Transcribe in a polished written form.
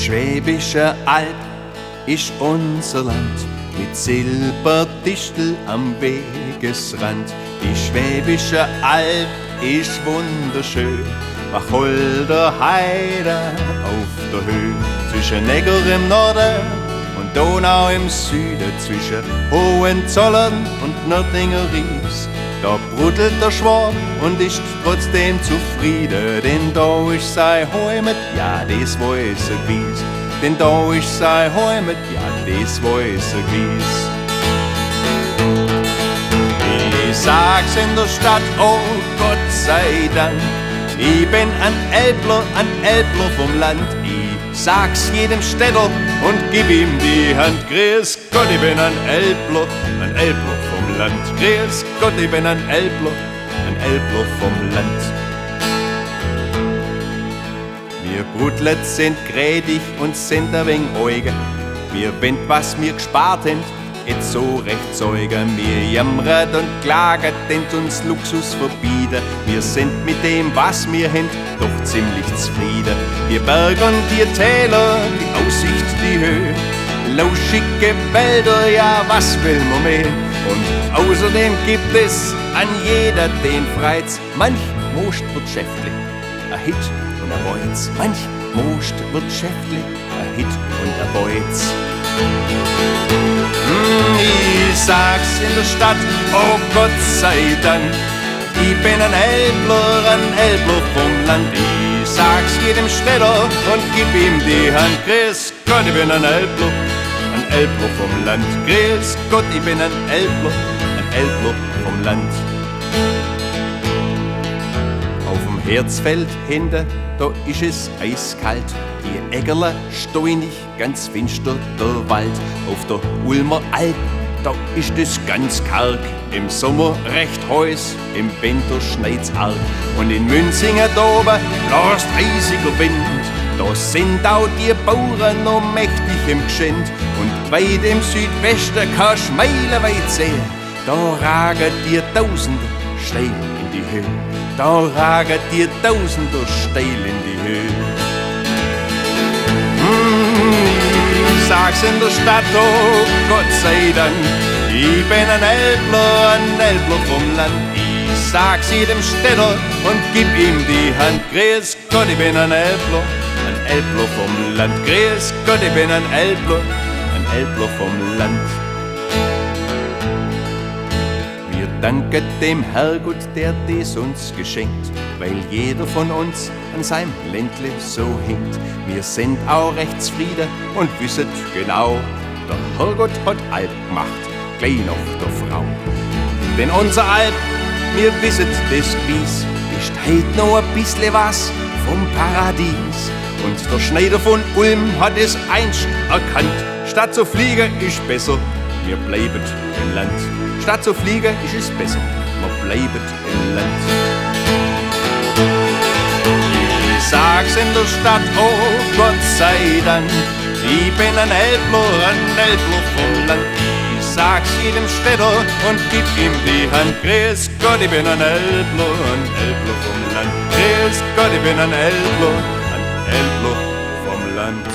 Schwäbische Alb ist unser Land, mit Silberdistel am Wegesrand. Die Schwäbische Alb ist wunderschön, Wacholder Heide auf der Höhe. Zwischen Neckar im Norden und Donau im Süden, zwischen Hohenzollern und Nördlinger Ries. Da brudelt der Schwab und ist trotzdem zufrieden, denn da ist sein Heimat, ja, das weiß er gewiss. Denn da ist sein Heimat, ja, das weiß er gewiss. Ich sag's in der Stadt, oh Gott sei Dank, ich bin ein Elbler vom Land. Ich sag's jedem Städter und gib ihm die Hand. Grüß Gott, ich bin ein Elbler vom Land. Grüß Gott, ich bin ein Elbler vom Land. Wir Brudlet sind grädig und sind ein wenig Augen. Wir wind, was wir gespart haben, jetzt so recht zeugen. Wir jammern und klagen, denn uns Luxus verbieten. Wir sind mit dem, was wir haben, doch ziemlich zufrieden. Wir Berge und die Täler, die Aussicht, die Höhe, lauschige Wälder, ja, was will man mehr? Und außerdem gibt es an jeder den Freiz. Manch Most wird schäftlich, ein Hit und ein Beutz. Manch Most wird schäftlich, ein Hit und ein Beutz. Ich sag's in der Stadt, oh Gott sei Dank, ich bin ein Elbler vom Land. Ich sag's jedem Städter und gib ihm die Hand. Grüß Gott, ich bin ein Elbler vom Land. Grüß Gott, ich bin ein Elbler vom Land. Auf dem Herzfeld hinten, da ist es eiskalt. Die Ägerle steinig, ganz finster der Wald. Auf der Ulmer Alp, da ist es ganz karg. Im Sommer recht heiß, im Winter schneit's arg. Und in Münzingen da oben blast eisiger Wind. Da sind auch die Bauern noch mächtig im Geschind. Und weit im Südwesten kannst du meilenweit sehen. Da ragen dir Tausender steil in die Höhe. Da ragen dir Tausender steil in die Höhe. Ich sag's in der Stadt, oh Gott sei Dank, ich bin ein Elbler vom Land. Ich sag's jedem Städter und gib ihm die Hand. Grüß Gott, ich bin ein Elbler vom Land. Grüß Gott, ich bin ein Elbler vom Land. Wir danken dem Herrgott, der dies uns geschenkt, weil jeder von uns an seinem Ländle so hinkt. Wir sind auch recht zufrieden und wissen genau, der Herrgott hat Alp gemacht, gleich nach der Frau. Denn unser Alp, wir wissen das gewiss, ist heut noch ein bisschen was vom Paradies. Und der Schneider von Ulm hat es einst erkannt, statt zu fliegen ist besser, wir bleiben im Land. Statt zu fliegen ist es besser, wir bleiben im Land. Ich sag's in der Stadt, oh Gott sei Dank, ich bin ein Elbler vom Land. Ich sag's jedem Städter und gib ihm die Hand. Grüß Gott, ich bin ein Elbler vom Land. Grüß Gott, ich bin ein Elbler vom Land.